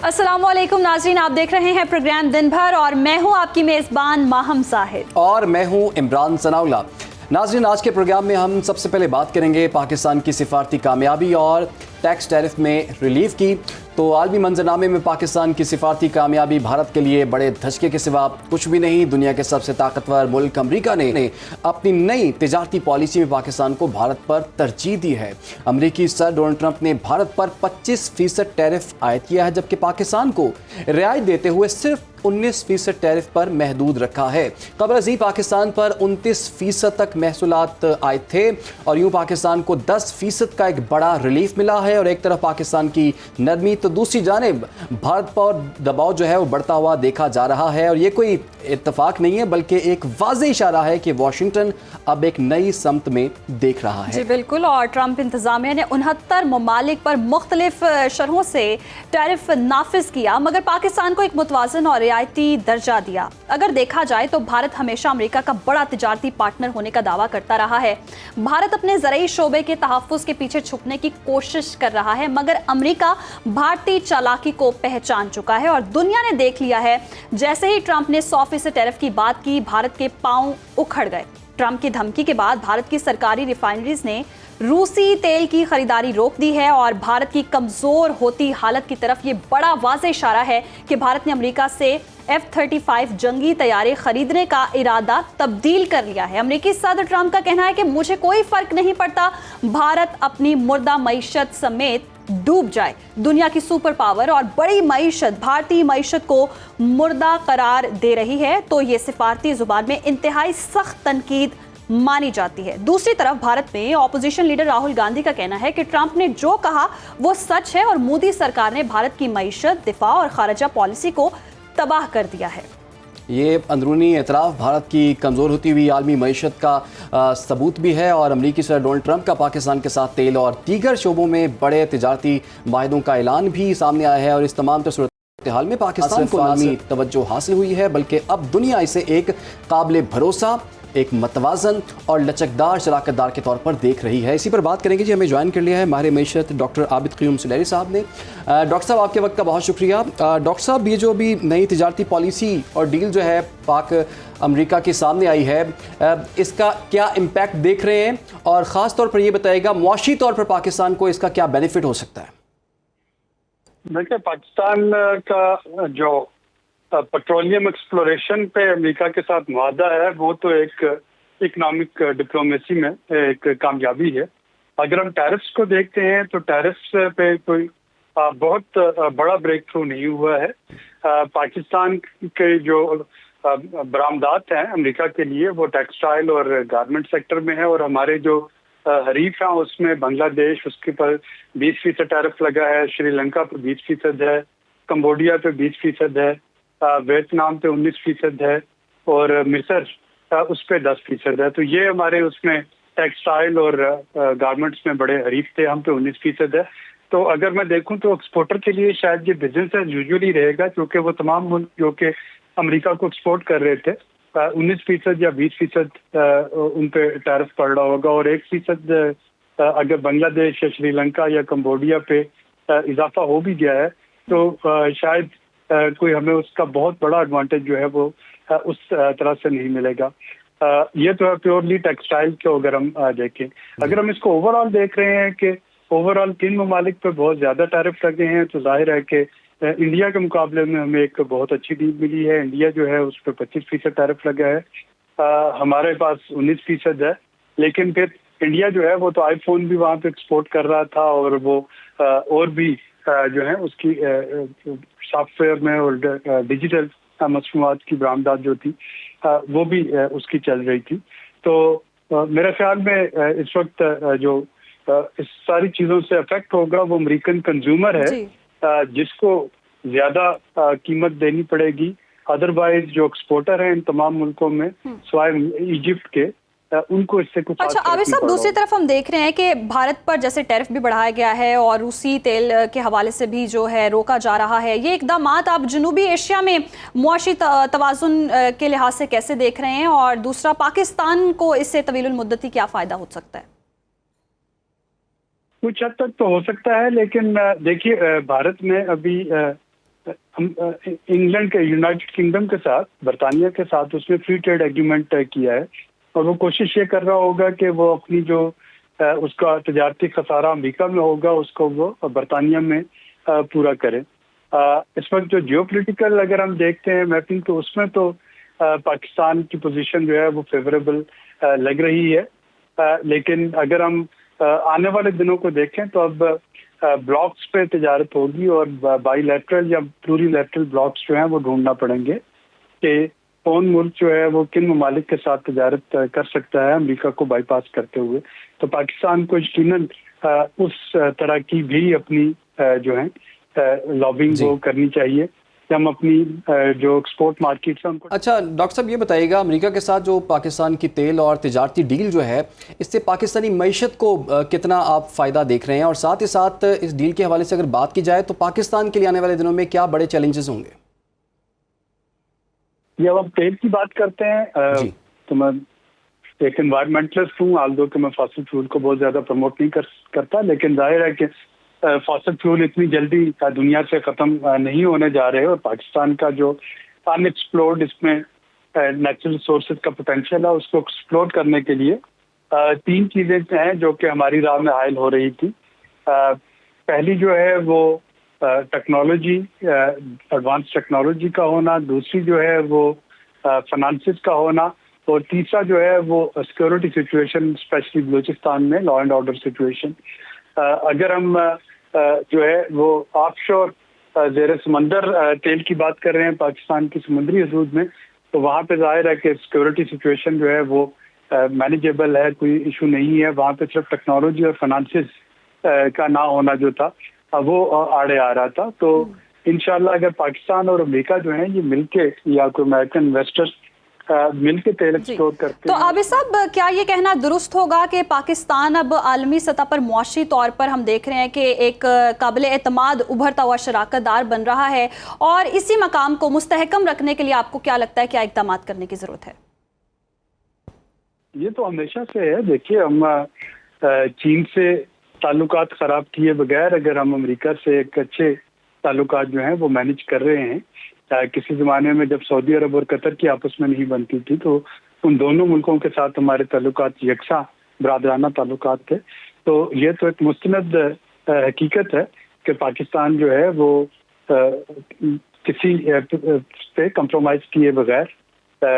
अस्सलामुअलैकुम नाज़रीन, आप देख रहे हैं प्रोग्राम दिन भर और मैं हूं आपकी मेज़बान माहम साहिद और मैं हूं इमरान सनाउल्लाह। नाज़रीन, आज के प्रोग्राम में हम सबसे पहले बात करेंगे पाकिस्तान की सिफारती कामयाबी और टैक्स टैरिफ में रिलीफ की। तो आलमी मंजरनामे में पाकिस्तान की सिफारती कामयाबी भारत के लिए बड़े धचके के सिवा कुछ भी नहीं। दुनिया के सबसे ताकतवर मुल्क अमेरिका ने अपनी नई तिजारती पॉलिसी में पाकिस्तान को भारत पर तरजीह दी है। अमेरिकी सदर डोनाल्ड ट्रंप ने भारत पर 25% टैरिफ आयद किया है, जबकि पाकिस्तान को रियायत देते हुए सिर्फ 19% टैरिफ पर महदूद रखा है। कबल अज़ीं पाकिस्तान पर 29% तक महसूलात आए थे और यूं पाकिस्तान को 10% का एक बड़ा रिलीफ मिला है। और एक तरफ पाकिस्तान की नरमी तो दूसरी जानिब भारत पर दबाव जो है वो बढ़ता हुआ देखा जा रहा है। और ये कोई इत्तेफाक नहीं है बल्कि एक वाज़ेह इशारा है कि वाशिंगटन अब एक नई समत में देख रहा है। जी बिल्कुल, और ट्रंप इंतजामिया ने 69 ममालिक पर मुख्तलिफ शरहों से टैरिफ नाफिज किया, मगर पाकिस्तान को एक मुतवाज़न और रियायती दर्जा दिया। अगर देखा जाए तो भारत हमेशा अमेरिका का बड़ा तिजारती पार्टनर होने का दावा करता रहा है। भारत अपने ज़रूरी शोबे के तहफ़्फ़ुज़ के पीछे छुपने की कोशिश कर रहा है, मगर अमेरिका भारतीय चालाकी को पहचान चुका है और दुनिया ने देख लिया है। जैसे ही ट्रंप ने 100% टैरिफ की बात की, भारत के पांव उखड़ गए। ट्रंप की धमकी के बाद भारत की सरकारी रिफाइनरीज ने रूसी तेल की खरीदारी रोक दी है और भारत की कमजोर होती हालत की तरफ ये बड़ा वाज़ेह इशारा है कि भारत ने अमेरिका से F-35 जंगी तैयारे खरीदने का इरादा तब्दील कर लिया है। अमेरिकी सदर ट्रंप का कहना है कि मुझे कोई फर्क नहीं पड़ता, भारत अपनी मुर्दा मईशत समेत डूब जाए। दुनिया की सुपर पावर और बड़ी मईशत भारतीय मईशत को मुर्दा करार दे रही है, तो ये सिफारती जुबान में इंतहाई सख्त तनकीद मानी जाती है। दूसरी तरफ भारत में ऑपोजिशन लीडर राहुल गांधी का कहना है कि ट्रंप ने जो कहा वो सच है और मोदी सरकार ने भारत की मईशत, दिफा और खारजा पॉलिसी को तबाह कर दिया है। ये अंदरूनी एतराफ़ भारत की कमज़ोर होती हुई आलमी मईशत का सबूत भी है और अमरीकी सदर डोनाल्ड ट्रंप का पाकिस्तान के साथ तेल और दीगर शोबों में बड़े तिजारती माहिदों का ऐलान भी सामने आया है। और इस तमाम सूरत हाल में पाकिस्तान को आलमी तवज्जो हासिल हुई है, बल्कि अब दुनिया इसे एक काबिल भरोसा, एक मतवाज़न और लचकदार शराकतदार के तौर पर देख रही है। इसी पर बात करेंगे जी। हमें ज्वाइन कर लिया है माहिर मईशत डॉक्टर आबिद क़य्यूम सुलैरी साहब ने। डॉक्टर साहब, आपके वक्त का बहुत शुक्रिया। डॉक्टर साहब, ये जो अभी नई तिजारती पॉलिसी और डील जो है पाक अमेरिका के सामने आई है, इसका क्या इम्पैक्ट देख रहे हैं और ख़ास तौर पर ये बताइएगा मुआशी तौर पर पाकिस्तान को इसका क्या बेनिफिट हो सकता है? देखिए, पाकिस्तान का जो पेट्रोलियम एक्सप्लोरेशन पे अमेरिका के साथ मुआहदा है वो तो एक इकोनॉमिक डिप्लोमेसी में एक कामयाबी है। अगर हम टैरिफ्स को देखते हैं तो टैरिफ्स पे कोई बहुत बड़ा ब्रेक थ्रू नहीं हुआ है। पाकिस्तान के जो बरामदात हैं अमेरिका के लिए वो टेक्सटाइल और गारमेंट सेक्टर में है, और हमारे जो हरीफ हैं उसमें बांग्लादेश, उसके पर 20% टैरिफ लगा है, श्रीलंका पर 20% है, कंबोडिया पे 20% है, वियतनाम पे 19% है और मिस्र उस पे 10% है। तो ये हमारे उसमें टेक्सटाइल और गारमेंट्स में बड़े हरीफ थे, हम पे 19% है। तो अगर मैं देखूं तो एक्सपोर्टर के लिए शायद ये बिजनेस एज यूजुअली रहेगा, क्योंकि वो तमाम मुल्क जो कि अमेरिका को एक्सपोर्ट कर रहे थे 19% या 20% उन पे टैरिफ पड़ रहा होगा, और 1% अगर बांग्लादेश या श्रीलंका या कंबोडिया पे इजाफा हो भी गया है तो शायद कोई हमें उसका बहुत बड़ा एडवांटेज जो है वो उस तरह से नहीं मिलेगा। ये तो है प्योरली टेक्सटाइल को अगर हम देखें। अगर हम इसको ओवरऑल देख रहे हैं कि ओवरऑल 3 ममालिक पे बहुत ज़्यादा टैरिफ लगे हैं, तो जाहिर है कि इंडिया के मुकाबले में हमें एक बहुत अच्छी डील मिली है। इंडिया जो है उस पर 25% टैरिफ लगा है, हमारे पास 19% है। लेकिन फिर इंडिया जो है वो तो आईफोन भी वहाँ पे एक्सपोर्ट कर रहा था, और वो और भी जो है उसकी सॉफ्टवेयर में और डिजिटल मसनूआत की बरामदात जो थी वो भी उसकी चल रही थी। तो मेरे ख्याल में इस वक्त जो इस सारी चीज़ों से अफेक्ट होगा वो अमेरिकन कंज्यूमर है, जिसको ज़्यादा कीमत देनी पड़ेगी। अदरवाइज जो एक्सपोर्टर हैं इन तमाम मुल्कों में सिवाय इजिप्ट के, उनको इससे कुछ अच्छा आबिद साहब, दूसरी तरफ हम देख रहे हैं कि भारत पर जैसे टैरिफ भी बढ़ाया गया है और रूसी तेल के हवाले से भी जो है रोका जा रहा है। ये इकदामात आप जनूबी एशिया में मुआशी तवाज़ुन के लिहाज से कैसे देख रहे हैं, और दूसरा पाकिस्तान को इससे तवीलुल मुद्दती क्या फ़ायदा हो सकता है? कुछ हद तक तो हो सकता है, लेकिन देखिए भारत में अभी इंग्लैंड के, यूनाइटेड किंगडम के साथ, बरतानिया के साथ उसने फ्री ट्रेड एग्रीमेंट तय किया है और वो कोशिश ये कर रहा होगा कि वो अपनी जो उसका तजारती खसारा अमेरिका में होगा उसको वो बरतानिया में पूरा करे। इस वक्त जो जियोपॉलिटिकल अगर हम देखते हैं मैपिंग, तो उसमें तो पाकिस्तान की पोजीशन जो है वो फेवरेबल लग रही है। लेकिन अगर हम आने वाले दिनों को देखें तो अब ब्लॉक्स पे तजारत होगी और बाईलैटरल या प्लूरीलैटरल ब्लॉक्स जो हैं वो ढूंढना पड़ेंगे कि कौन मुल्क जो है वो किन ममालिक के साथ तजारत कर सकता है अमेरिका को बाईपास करते हुए। तो पाकिस्तान को यकीनन उस तरह की भी अपनी जो है लॉबिंग वो करनी चाहिए कि हम अपनी जो एक्सपोर्ट मार्केट है उनको। अच्छा डॉक्टर साहब, ये बताइएगा, अमेरिका के साथ जो पाकिस्तान की तेल और तिजारती डील जो है, इससे पाकिस्तानी मईशत को कितना आप फ़ायदा देख रहे हैं, और साथ ही साथ इस डील के हवाले से अगर बात की जाए तो पाकिस्तान के लिए आने वाले दिनों में क्या बड़े चैलेंजेस होंगे? ये अब हम तेल की बात करते हैं तो मैं एक एनवायरमेंटलिस्ट हूँ, आल्दो कि मैं फॉसिल फ्यूल को बहुत ज़्यादा प्रमोट नहीं करता, लेकिन जाहिर है कि फॉसिल फ्यूल इतनी जल्दी दुनिया से ख़त्म नहीं होने जा रहे, और पाकिस्तान का जो अनएक्सप्लोर्ड इसमें नेचुरल रिसोर्सेज का पोटेंशियल है उसको एक्सप्लोर करने के लिए तीन चीज़ें हैं जो कि हमारी राह में हायल हो रही थी। पहली जो है वो टेक्नोलॉजी, एडवांस टेक्नोलॉजी का होना, दूसरी जो है वो फाइनेंसेस का होना, और तीसरा जो है वो सिक्योरिटी सिचुएशन, स्पेशली बलूचिस्तान में लॉ एंड ऑर्डर सिचुएशन। अगर हम जो है वो ऑफशोर ज़ेर समंदर तेल की बात कर रहे हैं पाकिस्तान की समुद्री हदूद में, तो वहाँ पे जाहिर है कि सिक्योरिटी सिचुएशन जो है वो मैनेजेबल है, कोई इशू नहीं है। वहाँ पे सिर्फ टेक्नोलॉजी और फाइनेंसेस का ना होना जो था वो आड़े आ रहा था। तो इंशाल्लाह अगर पाकिस्तान और अमेरिका जो है ये मिलके, या कोई अमेरिकन इन्वेस्टर्स मिलके तेल एक्सप्लोर करते तो हैं, आबिद साहब, क्या ये कहना दुरुस्त होगा कि पाकिस्तान अब आलमी सतह पर मुआशी तौर पर हम देख रहे हैं कि एक काबिल एतमाद उभरता हुआ शराकतदार बन रहा है, और इसी मकाम को मुस्तहकम रखने के लिए आपको क्या लगता है क्या इक़दाम करने की ज़रूरत है? ये तो हमेशा से है। देखिए, हम चीन से ताल्लुकात ख़राब किए बगैर अगर हम अमेरिका से एक अच्छे ताल्लुकात जो हैं वो मैनेज कर रहे हैं, किसी ज़माने में जब सऊदी अरब और कतर की आपस में नहीं बनती थी तो उन दोनों मुल्कों के साथ हमारे ताल्लुकात यकसा बरादराना ताल्लुकात थे। तो ये तो एक मुस्तनद हकीकत है कि पाकिस्तान जो है वो किसी पे कंप्रोमाइज़ किए बगैर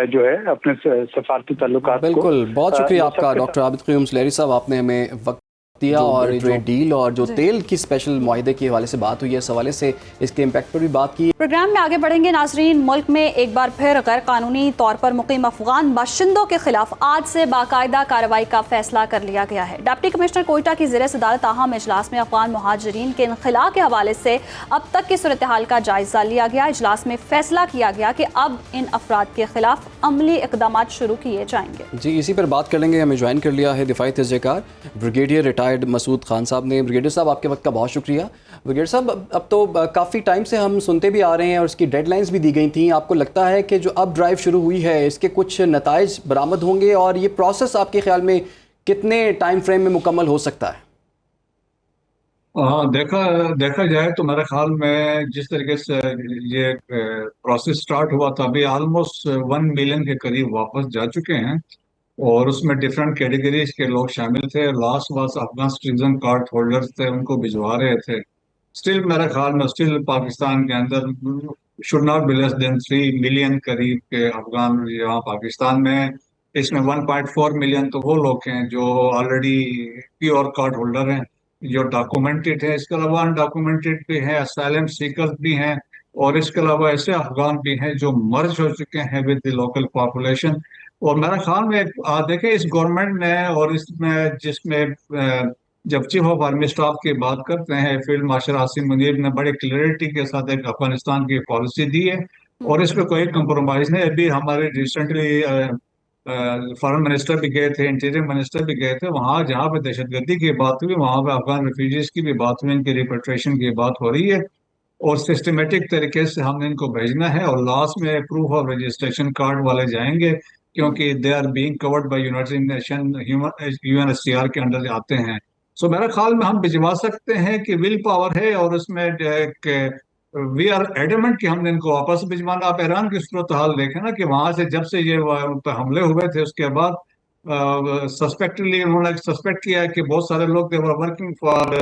जो है अपने सफारती ताल्लुकात को। बिल्कुल, बहुत शुक्रिया आपका डॉक्टर आबिद क़य्यूम सुलेहरी साहब, आपने हमें वक्त दिया और जो डील और जो तेल की स्पेशल मुआहदे के हवाले से बात हुई है, इस हवाले से इसके इम्पैक्ट पर भी बात की। प्रोग्राम में आगे बढ़ेंगे नाजरीन। मुल्क में एक बार फिर गैर कानूनी तौर पर मुकीम अफगान बाशिंदों के खिलाफ आज से बाकायदा कार्रवाई का फैसला कर लिया गया है। डिप्टी कमिश्नर कोयटा की ज़ेर सदारत अहम इजलास में अफगान मुहाजिरीन के इनखला के हवाले से अब तक की सूरत हाल का जायजा लिया गया। इजलास में फैसला किया गया कि अब इन अफराद के खिलाफ अमली इकदाम शुरू किए जाएंगे। जी, इसी पर बात कर लेंगे। हमें ज्वाइन कर लिया है दिफाई तजज़ियाकार ब्रिगेडियर रिटायर्ड मसूद खान साहब ने। ब्रिगेडियर साहब, आपके वक्त का बहुत शुक्रिया। ब्रिगेडियर साहब, अब तो काफ़ी टाइम से हम सुनते भी आ रहे हैं और इसकी डेडलाइंस भी दी गई थी। आपको लगता है कि जो अब ड्राइव शुरू हुई है इसके कुछ नताइज बरामद होंगे, और ये प्रोसेस आपके ख्याल में कितने टाइम फ्रेम में मुकम्मल हो सकता है? देखा जाए तो मेरे ख्याल में जिस तरीके से ये प्रोसेस स्टार्ट हुआ था, अभी ऑलमोस्ट 1 मिलियन के करीब वापस जा चुके हैं, और उसमें डिफरेंट कैटेगरीज के लोग शामिल थे। लास्ट वास अफगान सिटीजन कार्ड होल्डर्स थे, उनको भिजवा रहे थे। स्टिल मेरे ख्याल में स्टिल पाकिस्तान के अंदर should not be less than 3 million करीब के अफगान यहाँ पाकिस्तान में हैं। इसमें 1.4 मिलियन तो वो लोग हैं जो ऑलरेडी प्योर कार्ड होल्डर हैं, जो डॉक्यूमेंटेड है। इसके अलावा अनडॉक्यूमेंटेड भी हैं, असाइलम सीकर्स भी हैं, और इसके अलावा ऐसे अफगान भी हैं जो मर्ज हो चुके हैं विद द लोकल पॉपुलेशन। और मेरे ख्याल में देखिए, इस गवर्नमेंट ने और इसमें जिसमें जब चीफ ऑफ आर्मी स्टाफ की बात करते हैं फील्ड मार्शल आसिम मुनीर ने बड़े क्लियरिटी के साथ एक अफगानिस्तान की पॉलिसी दी है, और इस पर कोई कंप्रोमाइज नहीं। अभी हमारे रिसेंटली फॉरेन मिनिस्टर भी गए थे, इंटीरियर मिनिस्टर भी गए थे वहाँ, जहाँ पे दहशतगर्दी की बात हुई वहाँ पे अफगान रिफ्यूजीज की भी बात हुई, इनकी रिपेट्रिएशन की बात हो रही है, और सिस्टमेटिक तरीके से हमने इनको भेजना है। और लास्ट में प्रूफ ऑफ रजिस्ट्रेशन कार्ड वाले जाएंगे, क्योंकि they are being covered by united nation, UNHCR के अंडर आते हैं। सो मेरे ख्याल में हम भिजवा सकते हैं कि विल पावर है, और उसमें एक वी आर एडमेंट कि हमने इनको वापस भिजवाना। आप ईरान की सूरत हाल देखें ना, कि वहां से जब से ये उन पर हमले हुए थे उसके बाद सस्पेक्टली उन्होंने सस्पेक्ट किया है कि बहुत सारे लोग they were working for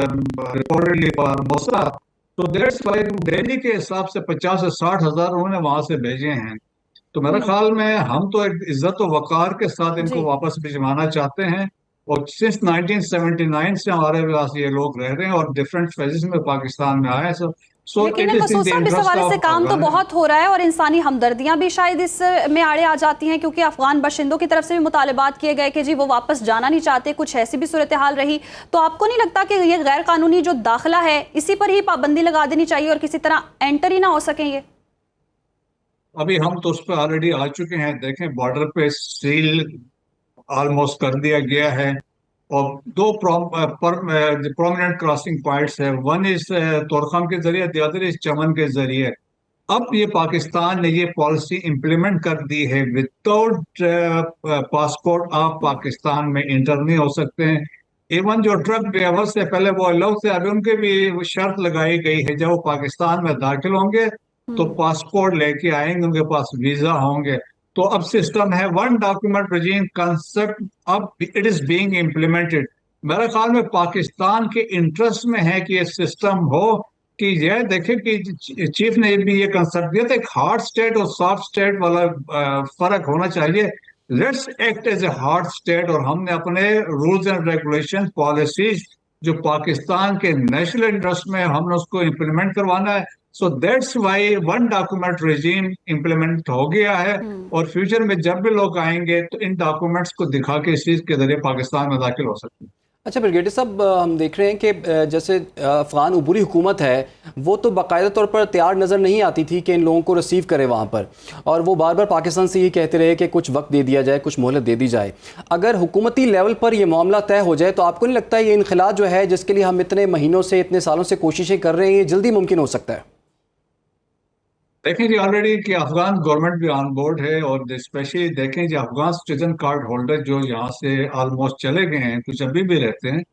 reportedly for Mossad. तो दैट्स व्हाई दिल्ली के हिसाब से 50 से 60 हजार उन्होंने वहां से भेजे हैं। तो मेरे ख्याल में हम तो एक इज्जत और वकार के साथ इनको जी। वापस भिजवाना चाहते हैं। और सिंस 1979 से हमारे पास ये लोग रह रहे हैं और डिफरेंट फेजेस में पाकिस्तान में आए हैं। सो लेकिन it is in Masood the साहब, इस इंटरेस्ट हवाले से ऑफ काम तो अफगान। बहुत हो रहा है और इंसानी हमदर्दियां भी शायद इस में आड़े आ जाती हैं, क्योंकि अफगान बाशिंदों की तरफ से भी मुतालबात किए गए कि जी वो वापस जाना नहीं चाहते, कुछ ऐसी भी सूरत हाल रही। तो आपको नहीं लगता कि ये गैर कानूनी जो दाखिला है इसी पर ही पाबंदी लगा देनी चाहिए और किसी तरह एंटर ही ना हो सकें ये? अभी हम तो उस पर ऑलरेडी आ चुके हैं। देखें, बॉर्डर पे सील ऑलमोस्ट कर दिया गया है। और दो प्रोमिनेंट क्रॉसिंग पॉइंट्स है। वन इज तोरखम के जरिए, द अदर इज चमन के जरिए। अब ये पाकिस्तान ने ये पॉलिसी इंप्लीमेंट कर दी है, विदाउट पासपोर्ट आप पाकिस्तान में इंटर नहीं हो सकते हैं। इवन जो ट्रक ड्राइवर से पहले वो लोग थे, अभी उनके भी वो शर्त लगाई गई है, जब वो पाकिस्तान में दाखिल होंगे तो पासपोर्ट लेके आएंगे, उनके पास वीजा होंगे। तो अब सिस्टम है वन डॉक्यूमेंट रजीम कंसेप्ट, अब इट इज बीइंग इम्प्लीमेंटेड। मेरे ख्याल में पाकिस्तान के इंटरेस्ट में है कि ये सिस्टम हो। कि यह देखें कि चीफ ने भी ये कंसेप्ट दिया था, एक हार्ड स्टेट और सॉफ्ट स्टेट वाला फर्क होना चाहिए। Let's act as a hard state, और हमने अपने रूल्स एंड रेगुलेशन पॉलिसीज जो पाकिस्तान के नेशनल इंटरेस्ट में, हमने उसको इम्प्लीमेंट करवाना है। So that's why one document regime implement हो गया है। और फ्यूचर में जब भी लोग आएंगे तो इन डॉक्यूमेंट्स को दिखा के इस चीज के जरिए पाकिस्तान में दाखिल हो सकते हैं। अच्छा ब्रिगेडियर साहब, हम देख रहे हैं कि जैसे अफ़गान उबूरी हुकूमत है वो तो बाकायदा तौर पर तैयार नज़र नहीं आती थी कि इन लोगों को रिसीव करे वहाँ पर, और वो बार बार पाकिस्तान से ये कहते रहे कि कुछ वक्त दे दिया जाए, कुछ मोहलत दे दी जाए। अगर हुकूमती लेवल पर ये मामला तय हो जाए तो आपको नहीं लगता ये इनखिला जो है जिसके लिए हम इतने महीनों से, इतने सालों से कोशिशें कर रहे हैं, ये जल्दी मुमकिन हो सकता है? देखें जी, ऑलरेडी कि अफगान गवर्नमेंट भी ऑन बोर्ड है। और स्पेशली देखें जी, अफगान सिटीजन कार्ड होल्डर जो यहाँ से ऑलमोस्ट चले गए हैं, कुछ अभी भी रहते हैं,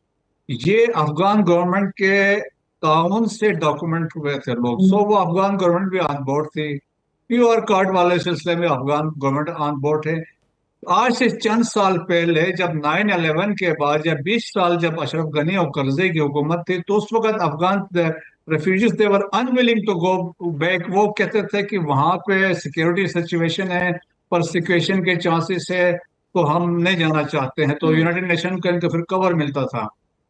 ये अफगान गवर्नमेंट के ताउन से डॉक्यूमेंट हुए थे लोग। सो वो अफगान गवर्नमेंट भी ऑन बोर्ड थी। पीओआर कार्ड वाले सिलसिले में अफगान गवर्नमेंट ऑन बोर्ड है। आज से चंद साल पहले जब 9/11 के बाद, या 20 साल जब अशरफ गनी और करजे की हुकूमत थी, तो उस वक्त Afghan refugees they were unwilling to go back. वो कहते थे कि वहां पे सिक्योरिटी सिचुएशन है, परसिक्यूशन के चांसेस है, तो हम नहीं जाना चाहते हैं। तो यूनाइटेड नेशन का इनको फिर कवर मिलता था।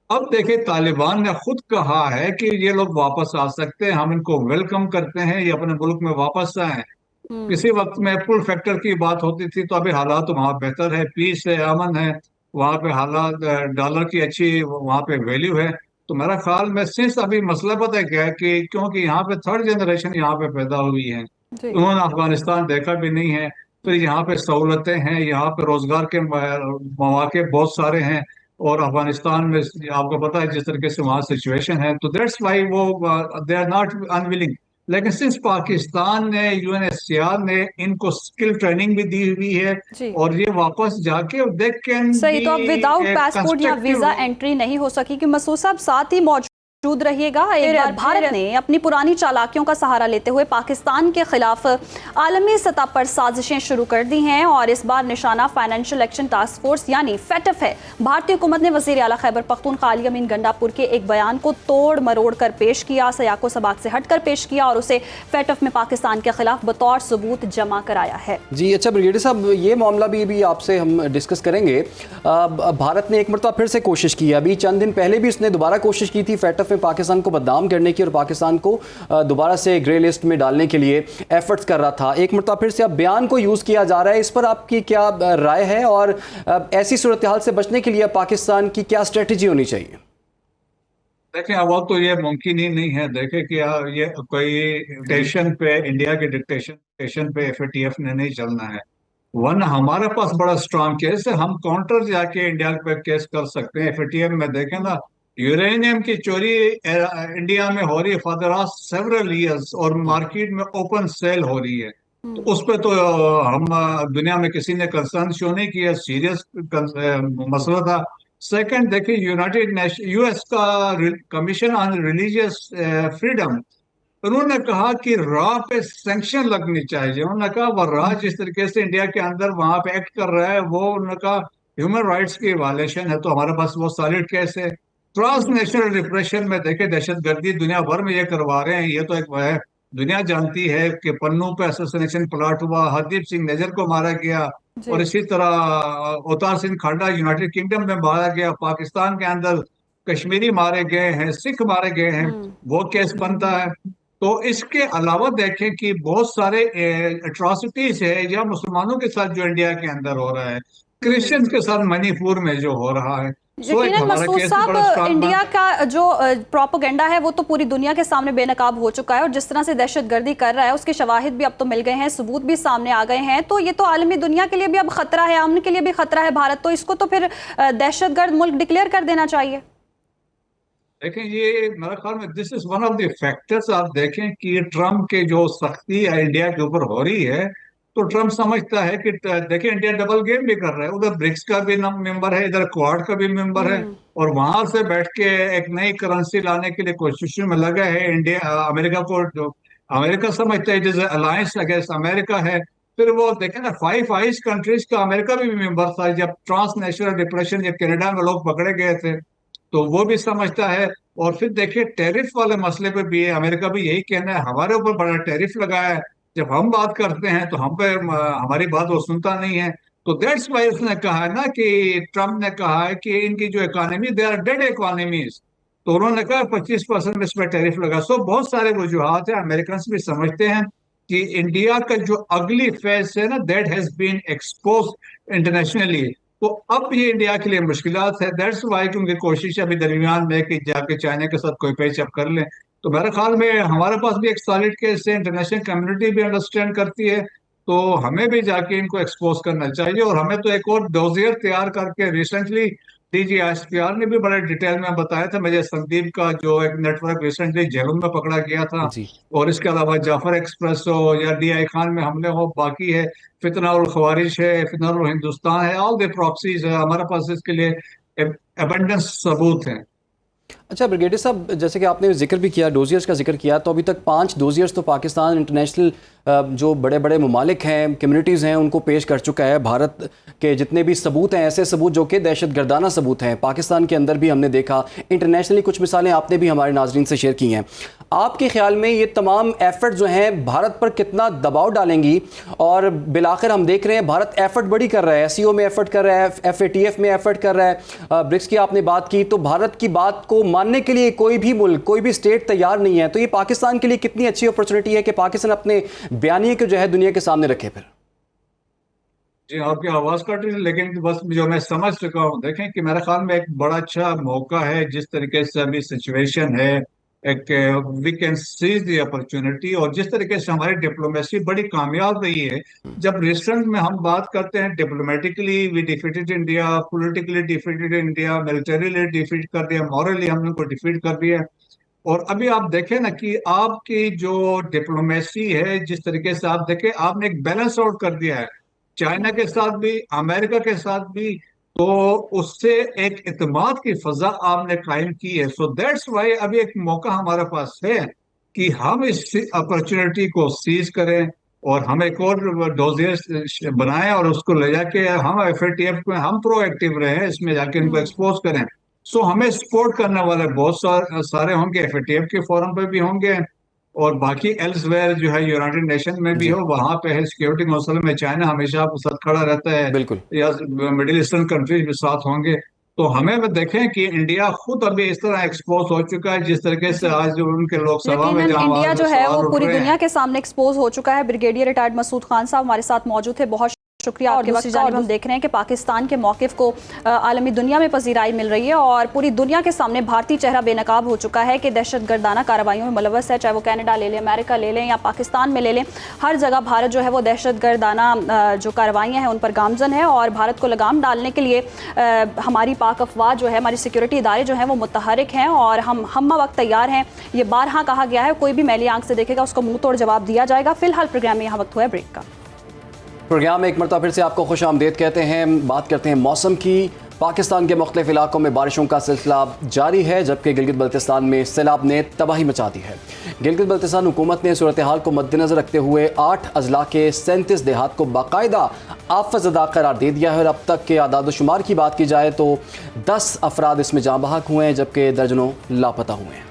अब देखिए, तालिबान ने खुद कहा है कि ये लोग वापस आ सकते हैं, हम इनको वेलकम करते हैं, ये अपने मुल्क में वापस आए। किसी वक्त में पुल फैक्टर की बात होती थी, तो अभी हालात वहाँ बेहतर है, पीस है, अमन है वहाँ पे। हालात डॉलर की अच्छी वहाँ पे वैल्यू है। तो मेरा ख्याल में सिंस अभी मसला पता है क्या है, कि क्योंकि यहाँ पे थर्ड जनरेशन यहाँ पे पैदा हुई है, जी। उन्होंने अफगानिस्तान देखा भी नहीं है। फिर यहाँ पे सहूलतें हैं, यहाँ पे रोजगार के मौके बहुत सारे हैं। और अफगानिस्तान में आपको पता है जिस तरीके से वहाँ सिचुएशन है, तो दैट्स वाई वो दे आर नॉट अनविलिंग। लेकिन सिंस पाकिस्तान ने, यूएनएचसीआर ने इनको स्किल ट्रेनिंग भी दी हुई है, जी। और ये वापस जाके दे कैन सही, बी तो अब विदाउट ए पासपोर्ट या वीजा कंस्ट्रक्टिव। एंट्री नहीं हो सकी कि मसूद साहब साथ ही मौजूद रहिएगा। एक बार भारत ने अपनी पुरानी चालाकियों का सहारा लेते हुए पाकिस्तान के खिलाफ आलमी सतह पर साजिशें शुरू कर दी हैं और इस बार निशाना फाइनेंशियल एक्शन टास्क फोर्स यानी फैटफ है। भारतीय हुकूमत ने वजीर आला खैबर पख्तूनख्वा अली अमीन गंडापुर के एक बयान को तोड़ मरोड़ कर पेश किया, सयाको सबाक से हटकर पेश किया और उसे फैटफ में पाकिस्तान के खिलाफ बतौर सबूत जमा कराया है। जी अच्छा ब्रिगेडियर साहब, ये मामला भी आपसे हम डिस्कस करेंगे। भारत ने एक मरतबा फिर से कोशिश की, अभी चंद दिन पहले भी उसने दोबारा कोशिश की थी फैटफ में पाकिस्तान को बदनाम करने की और पाकिस्तान को दोबारा से ग्रे लिस्ट में डालने के लिए एफर्ट्स कर रहा था। एक मरतबा फिर से अब बयान को यूज़ किया जा रहा है, इस पर आपकी क्या राय है और ऐसी सूरत हाल से बचने के लिए पाकिस्तान की क्या स्ट्रेटजी होनी चाहिए? देखें, अब तो ये मुमकिन ही नहीं है। देखें कि ये कोई डिक्टेशन पे, इंडिया के डिक्टेशन पे एफएटीएफ ने नहीं चलना है। वन हमारे पास बड़ा स्ट्रांग केस है, हम काउंटर जाके इंडिया पे केस कर सकते हैं। एफएटीएफ में देखें ना, यूरेनियम की चोरी इंडिया में हो रही है for the last several years, और मार्केट में ओपन सेल हो रही है। तो उस पे तो हम दुनिया में किसी ने कंसर्न शो नहीं किया, सीरियस मसला था। सेकंड, देखिए यूनाइटेड नेशन, यूएस का कमीशन ऑन रिलीजियस फ्रीडम, उन्होंने कहा कि रॉ पे सैंक्शन लगनी चाहिए। उन्होंने कहा वो रॉ जिस तरीके से इंडिया के अंदर वहां पे एक्ट कर रहा है, वो उन्होंने कहा ह्यूमन राइट्स की वायलेशन है, तो हमारे पास वो सॉलिड केस है। ट्रांसनेशनल डिप्रेशन में देखे दहशतगर्दी दुनिया भर में ये करवा रहे हैं, ये तो एक वो है, दुनिया जानती है कि पन्नू पे असोसिनेशन प्लाट हुआ, हरदीप सिंह निज्जर को मारा गया, जी। और इसी तरह अवतार सिंह खांडा यूनाइटेड किंगडम में मारा गया, पाकिस्तान के अंदर कश्मीरी मारे गए हैं, सिख मारे गए हैं, वो केस बनता है। तो इसके अलावा देखें कि बहुत सारे एट्रॉसिटीज है या मुसलमानों के साथ जो इंडिया के अंदर हो रहा है, क्रिश्चियंस के साथ मणिपुर में जो हो रहा है, सो एक यकीनन हमारा मसूद केस भी बड़ा साहब, स्ट्रांग इंडिया का जो प्रोपेगेंडा है वो तो पूरी दुनिया के सामने बेनकाब हो चुका है, और जिस तरह से दहशतगर्दी कर रहा है उसके शवाहिद भी अब तो मिल गए हैं, सबूत भी सामने आ गए हैं। तो ये तो आलमी दुनिया के लिए भी अब खतरा है, अमन के लिए भी खतरा है भारत, तो इसको तो फिर दहशतगर्द मुल्क डिक्लेयर कर देना चाहिए। देखें, ये मेरे ख्याल में this is one of the factors. आप देखें कि ट्रम्प के जो सख्ती इंडिया के ऊपर हो रही है, तो ट्रम्प समझता है कि देखिए इंडिया डबल गेम भी कर रहा है, उधर ब्रिक्स का भी मेंबर है, इधर क्वाड का भी मेंबर है, और वहां से बैठ के एक नई करेंसी लाने के लिए कोशिशों में लगा है। इंडिया अमेरिका को जो अमेरिका समझता है जैसे अलायंस अगेंस्ट अमेरिका है, फिर वो देखें ना, फाइव आइस कंट्रीज का अमेरिका भी मेंबर था जब ट्रांसनेशनल डिप्रेशन जब कनाडा में लोग पकड़े गए थे, तो वो भी समझता है। और फिर देखिए टैरिफ वाले मसले पे भी है, अमेरिका भी यही कहना है, हमारे ऊपर बड़ा टैरिफ लगा है, जब हम बात करते हैं तो हम पे हमारी बात वो सुनता नहीं है। तो दैट्स वाई उसने कहा है ना कि ट्रम्प ने कहा है कि इनकी जो economy, they are dead economies, तो उन्होंने कहा 25% इस पर टैरिफ लगा। सो बहुत सारे वजूहत है, अमेरिकन भी समझते हैं कि इंडिया का जो अगली फेज है ना, that has been expose internationally, तो अब ये इंडिया के लिए मुश्किलात है। दैट्स वाई कि उनकी कोशिश अभी दरमियान में कि जाके चाइना के साथ कोई पेचअप कर लें। तो मेरे ख्याल में हमारे पास भी एक सॉलिड केस है, इंटरनेशनल कम्युनिटी भी अंडरस्टैंड करती है, तो हमें भी जाके इनको एक्सपोज करना चाहिए। और हमें तो एक और डोजियर तैयार करके रिसेंटली DGISPR ने भी बड़े डिटेल में बताया था मुझे, संदीप का जो एक नेटवर्क रिसेंटली झेलम में पकड़ा गया था, जी। और इसके अलावा जाफर एक्सप्रेस हो या DI खान में हमले हो, बाकी है फितना उल खवारिश है, फितना उल हिंदुस्तान है, ऑल द प्रॉक्सीज है, हमारे पास इसके लिए एबंडेंस सबूत हैं। अच्छा ब्रिगेडियर साहब, जैसे कि आपने जिक्र भी किया, डोजियर्स का जिक्र किया, तो अभी तक 5 डोजियर्स तो पाकिस्तान इंटरनेशनल जो बड़े बड़े ममालिक हैं, कम्युनिटीज़ हैं, उनको पेश कर चुका है। भारत के जितने भी सबूत हैं, ऐसे सबूत जो कि दहशतगर्दाना सबूत हैं, पाकिस्तान के अंदर भी हमने देखा, इंटरनेशनली कुछ मिसालें आपने भी हमारे नाजरीन से शेयर की हैं। आपके ख्याल में ये तमाम एफर्ट जो हैं भारत पर कितना दबाव डालेंगी? और बिलाखिर हम देख रहे हैं भारत एफर्ट बड़ी कर रहा है, SCO में एफर्ट कर रहा है, FATF में एफर्ट कर रहा है, ब्रिक्स की आपने बात की, तो भारत की बात को मानने के लिए कोई भी मुल्क, कोई भी स्टेट तैयार नहीं है। तो ये पाकिस्तान के लिए कितनी अच्छी अपॉर्चुनिटी है कि पाकिस्तान अपने बयानिए को जो है दुनिया के सामने रखे। फिर जी, आपकी आवाज कट रही है, लेकिन बस जो मैं समझ चुका हूँ, देखें कि मेरे ख्याल में एक बड़ा अच्छा मौका है, जिस तरीके से अभी सिचुएशन है, एक we can seize the opportunity. और जिस तरीके से हमारी डिप्लोमेसी बड़ी कामयाब रही है, जब रिस्टोरेंट में हम बात करते हैं diplomatically we defeated India, politically defeated India, militarily defeat कर दिया, मॉरली हमने उनको डिफीट कर दिया। और अभी आप देखें ना कि आपकी जो डिप्लोमेसी है, जिस तरीके से आप देखें, आपने एक बैलेंस आउट कर दिया है, चाइना के साथ भी, अमेरिका के साथ भी, तो उससे एक इत्मीनान की फजा आपने कायम की है। सो दैट्स वाई अभी एक मौका हमारे पास है कि हम इस अपॉर्चुनिटी को सीज करें, और हम एक और डोजियर बनाएं, और उसको ले जाके हम FATF में हम प्रोएक्टिव रहे, इसमें जाके इनको एक्सपोज करें। सो हमें सपोर्ट करने वाले बहुत सारे होंगे, FATF के फोरम पे भी होंगे, और बाकी एल्सवेयर जो है यूनाइटेड नेशन में भी जी हो, वहां पे है सिक्योरिटी काउंसिल में चाइना हमेशा आपके साथ खड़ा रहता है, बिल्कुल। या मिडिल ईस्टर्न कंट्रीज भी साथ होंगे। तो हमें भी देखें कि इंडिया खुद अभी इस तरह एक्सपोज हो चुका है, जिस तरीके से आज जो उनके लोकसभा में यकीनन जहां इंडिया जो है वो सवाल उठ पूरी रहे हैं। दुनिया के सामने एक्सपोज हो चुका है। ब्रिगेडियर रिटायर्ड मसूद खान साहब हमारे साथ मौजूद थे, बहुत शुक्रिया। और दूसरी जानिब हम देख रहे हैं कि पाकिस्तान के मौक़िफ़ को आलमी दुनिया में पजीराई मिल रही है, और पूरी दुनिया के सामने भारतीय चेहरा बेनकाब हो चुका है कि दहशतगर्दाना कार्रवाइयों में मुलव्वस है, चाहे वो कनाडा ले लें, अमेरिका ले लें या पाकिस्तान में ले लें, हर जगह भारत जो है वो दहशतगर्दाना जो कार्रवाइयाँ हैं उन पर गामजन है। और भारत को लगाम डालने के लिए हमारी पाक अफवाह जो है, हमारी सिक्योरिटी इदारे जो हैं वो मुतहरिक हैं, और हम वक्त तैयार हैं। ये बारहा कहा गया है, कोई भी मैली आंख से देखेगा उसको मुंह तोड़ जवाब दिया जाएगा। फिलहाल प्रोग्राम में यहाँ वक्त हुआ है ब्रेक का। प्रोग्राम में एक मरतबा फिर से आपको खुश आमदेद कहते हैं। बात करते हैं मौसम की। पाकिस्तान के मुख्तलिफ इलाकों में बारिशों का सिलसिला जारी है, जबकि गिलगित बल्तिस्तान में सैलाब ने तबाही मचा दी है। गिलगित बल्तिस्तान हुकूमत ने सूरत हाल को मद्देनजर रखते हुए 8 अजला के 37 देहात को बाकायदा आफतज़दा करार दे दिया है और अब तक के आदाद-ओ-शुमार की बात की जाए तो 10 अफराद इसमें जाँ बहक हुए हैं, जबकि दर्जनों लापता हुए हैं।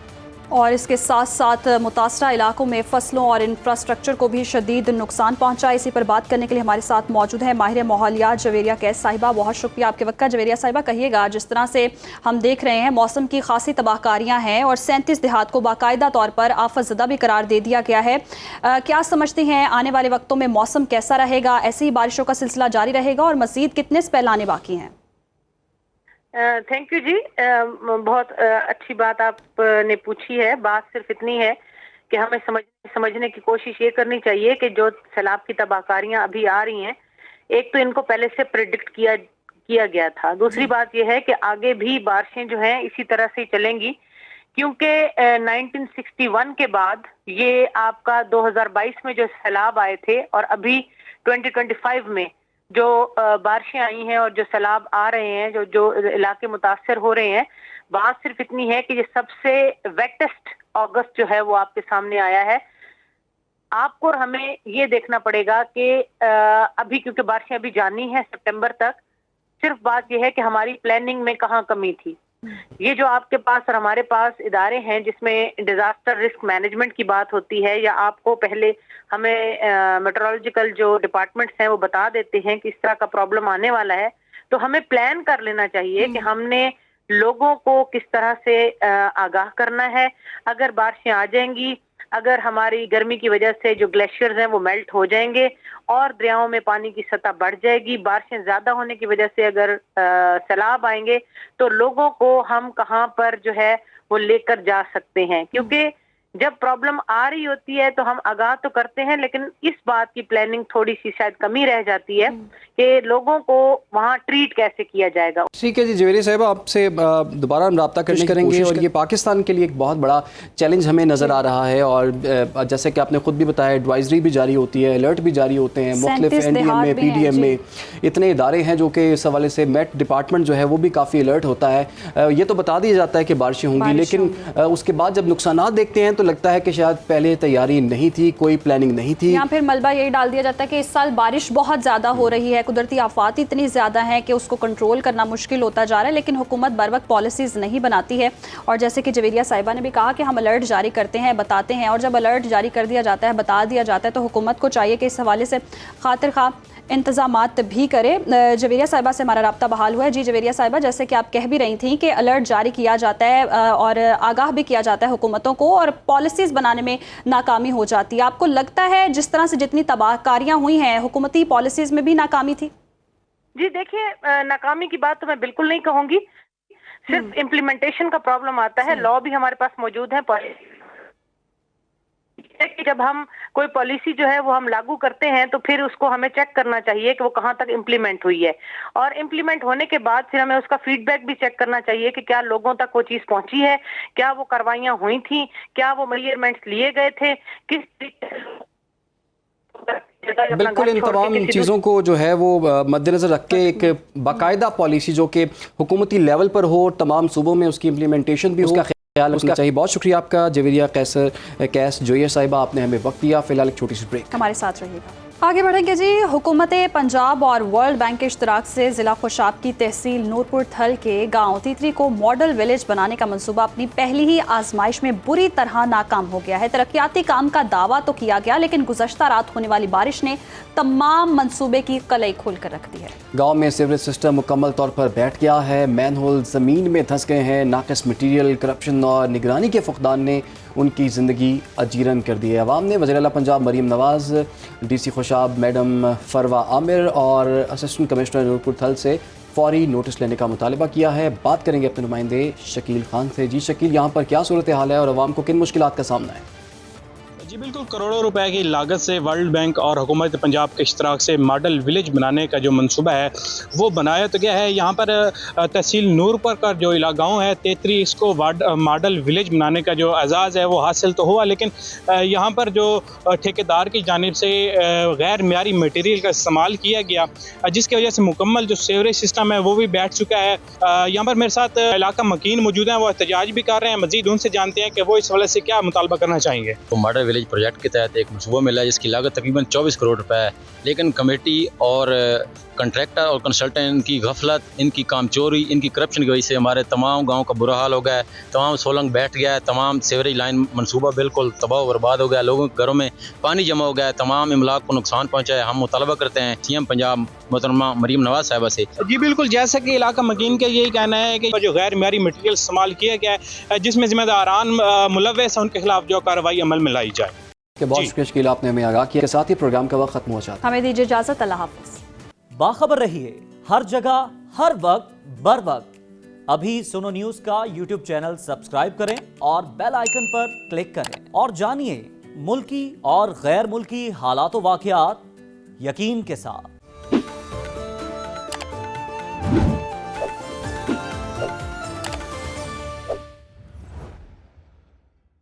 और इसके साथ साथ मुतासरा इलाकों में फसलों और इंफ्रास्ट्रक्चर को भी शदीद नुकसान पहुंचा। इसी पर बात करने के लिए हमारे साथ मौजूद है माहिर माहौलियात जवेरिया कैस साहिबा। बहुत शुक्रिया आपके वक्त का। जवेरिया साहिबा, कहिएगा, जिस तरह से हम देख रहे हैं मौसम की खासी तबाहकारियां हैं और 37 देहात को बाकायदा तौर पर आफतज़दा भी करार दे दिया गया है, क्या समझते हैं आने वाले वक्तों में मौसम कैसा रहेगा? ऐसी ही बारिशों का सिलसिला जारी रहेगा और मज़ीद कितने स्पेल आने बाकी हैं? थैंक यू जी। बहुत अच्छी बात आपने पूछी है। बात सिर्फ इतनी है कि हमें समझने की कोशिश ये करनी चाहिए कि जो सैलाब की तबाहकारियां अभी आ रही हैं, एक तो इनको पहले से प्रेडिक्ट किया गया था। दूसरी बात यह है कि आगे भी बारिशें जो हैं इसी तरह से चलेंगी, क्योंकि 1961 के बाद ये आपका 2022 में जो सैलाब आए थे और अभी 2025 में जो बारिशें आई हैं और जो सैलाब आ रहे हैं, जो इलाके मुतासर हो रहे हैं, बात सिर्फ इतनी है कि ये सबसे वेटेस्ट अगस्त जो है वो आपके सामने आया है। आपको और हमें ये देखना पड़ेगा कि अभी क्योंकि बारिशें अभी जानी है सितंबर तक, सिर्फ बात यह है कि हमारी प्लानिंग में कहाँ कमी थी। ये जो आपके पास और हमारे पास इदारे हैं जिसमें डिजास्टर रिस्क मैनेजमेंट की बात होती है, या आपको पहले हमें मेट्रोलॉजिकल जो डिपार्टमेंट्स हैं वो बता देते हैं कि इस तरह का प्रॉब्लम आने वाला है, तो हमें प्लान कर लेना चाहिए कि हमने लोगों को किस तरह से आगाह करना है। अगर बारिशें आ जाएंगी, अगर हमारी गर्मी की वजह से जो ग्लेशियर्स हैं वो मेल्ट हो जाएंगे और दरियाओं में पानी की सतह बढ़ जाएगी, बारिशें ज्यादा होने की वजह से अगर सैलाब आएंगे तो लोगों को हम कहाँ पर जो है वो लेकर जा सकते हैं। क्योंकि जब प्रॉब्लम आ रही होती है तो हम आगाह तो करते हैं, लेकिन इस बात की प्लानिंग थोड़ी सी शायद कमी रह जाती है कि लोगों को वहाँ ट्रीट कैसे किया जाएगा। ठीक है जी जवेरिया साहब, आपसे दोबारा हम रब्ता करने करेंगे और ये पाकिस्तान के लिए एक बहुत बड़ा चैलेंज हमें नज़र आ रहा है। और जैसे कि आपने खुद भी बताया, एडवाइजरी भी जारी होती है, अलर्ट भी जारी होते हैं, मुख्तलिफ NDM में, PDM में इतने इदारे हैं जो कि इस हवाले से मेट डिपार्टमेंट जो है वो भी काफ़ी अलर्ट होता है। ये तो बता दिया जाता है कि बारिशें होंगी, लेकिन उसके बाद जब नुकसान देखते हैं तो लगता है कि शायद पहले तैयारी नहीं थी, कोई प्लानिंग नहीं थी, या फिर मलबा यही डाल दिया जाता है कि इस साल बारिश बहुत ज़्यादा हो रही है, कुदरती आफात इतनी ज़्यादा हैं कि उसको कंट्रोल करना मुश्किल होता जा रहा है, लेकिन हुकूमत बर वक्त पॉलिसीज़ नहीं बनाती है। और जैसे कि जवेरिया साहिबा ने भी कहा कि हम अलर्ट जारी करते हैं, बताते हैं, और जब अलर्ट जारी कर दिया जाता है, बता दिया जाता है, तो हुकूमत को चाहिए कि इस हवाले से खातिर खा इंतज़ामात भी करे। जवेरिया साहिबा से हमारा रब्ता बहाल हुआ है। जी जवेरिया साहिबा, जैसे कि आप कह भी रही थी कि अलर्ट जारी किया जाता है और आगाह भी किया जाता है हुकूमतों को, और पॉलिसीज़ बनाने में नाकामी हो जाती है। आपको लगता है जिस तरह से जितनी तबाहकारियाँ हुई हैं, हुकूमती पॉलिसीज़ में भी नाकामी थी? जी देखिए, नाकामी की बात तो मैं बिल्कुल नहीं कहूँगी, सिर्फ इम्प्लीमेंटेशन का प्रॉब्लम आता है। लॉ भी हमारे पास मौजूद है, कि जब हम कोई पॉलिसी जो है वो हम लागू करते हैं तो फिर उसको हमें चेक करना चाहिए कि वो कहाँ तक इम्प्लीमेंट हुई है, और इम्प्लीमेंट होने के बाद फिर हमें उसका फीडबैक भी चेक करना चाहिए कि क्या लोगों तक वो चीज़ पहुंची है, क्या वो कार्रवाइयाँ हुई थी, क्या वो मेजरमेंट्स लिए गए थे, किस बिल्कुल इन तमाम चीज़ों को जो है वो मद्देनज़र रख के एक बाकायदा पॉलिसी जो कि हुकूमती लेवल पर हो, तमाम सूबों में उसकी इम्प्लीमेंटेशन भी उसका ख्याल रखना चाहिए। बहुत शुक्रिया आपका जवेरिया कैस जोया साहिबा, आपने हमें वक्त दिया। फिलहाल एक छोटी सी ब्रेक, हमारे साथ रहिएगा। आगे बढ़ेंगे जी। हुकूमत पंजाब और वर्ल्ड बैंक के इश्तराक से ज़िला खुशाब की तहसील नूरपुर थल के गांव तीतरी को मॉडल विलेज बनाने का मंसूबा अपनी पहली ही आजमाइश में बुरी तरह नाकाम हो गया है। तरक्याती काम का दावा तो किया गया, लेकिन गुज़श्ता रात होने वाली बारिश ने तमाम मंसूबे की कलई खोल कर रख दी है। गाँव में सीवरेज सिस्टम मुकम्मल तौर पर बैठ गया है, मैन होल ज़मीन में धंस गए हैं, नाक़िस मटीरियल, करप्शन और निगरानी के फुकदान ने उनकी ज़िंदगी अजीरन कर दी है। अवाम ने वज़ीर आला पंजाब मरीम नवाज़, DC खुशाब मैडम फरवा आमिर और असिस्टेंट कमिश्नर नूरपुर थल से फौरी नोटिस लेने का मुतालबा किया है। बात करेंगे अपने नुमाइंदे शकील खान से। जी शकील, यहाँ पर क्या सूरत हाल है और अवाम को किन मुश्किलात का सामना है? जी बिल्कुल, करोड़ों रुपए की लागत से वर्ल्ड बैंक और हुकूमत पंजाब के इश्तराक से मॉडल विलेज बनाने का जो मंसूबा है वो बनाया तो गया है। यहाँ पर तहसील नूरपुर का जो गाँव है तेतरी, इसको मॉडल विलेज बनाने का जो एजाज़ है वो हासिल तो हुआ, लेकिन यहाँ पर जो ठेकेदार की जानिब से गैर मियारी मटेरियल का इस्तेमाल किया गया, जिसकी वजह से मुकम्मल जो सीवरेज सिस्टम है वो भी बैठ चुका है। यहाँ पर मेरे साथ इलाका मकीन मौजूद हैं, वो एहतजाज भी कर रहे हैं। मजीद उनसे जानते हैं कि वो इस वजह से क्या मुतालबा करना चाहेंगे। तो मॉडल विलेज प्रोजेक्ट के तहत एक मनसूबा मिला है जिसकी लागत तकरीबन 24 करोड़ रुपए है, लेकिन कमेटी और कंट्रैक्टर और कंसल्टेंट की गफलत, इनकी कामचोरी, इनकी करप्शन की वजह से हमारे तमाम गांव का बुरा हाल हो गया है। तमाम सोलंग बैठ गया है, तमाम सीवरेज लाइन मनसूबा बिल्कुल तबाह बर्बाद हो गया, लोगों के घरों में पानी जमा हो गया है, तमाम इमलाक को नुकसान पहुंचा है। हम मुतालबा करते हैं सीएम पंजाब मोहतरमा मरीम नवाज साहिबा से। जी बिल्कुल, जैसा कि इलाका मकीन का यही कहना है कि जो गैर मियारी मटेरियल इस्तेमाल किया गया है, जिसमें जिम्मेदारान मुलव्वस हैं, उनके खिलाफ जो कार्रवाई अमल में लाई जाए। कि बहुत शुक्रिया शकील, आपने हमें आगाह किया। के साथ ही प्रोग्राम का वक्त खत्म हो जाता है। हमें दीजिए इजाजत, अल्लाह हाफिज। बाखबर रहिए हर जगह हर वक्त बर वक्त। अभी सुनो न्यूज का यूट्यूब चैनल सब्सक्राइब करें और बेल आइकन पर क्लिक करें और जानिए मुल्की और गैर मुल्की हालात व वाक़यात यकीन के साथ।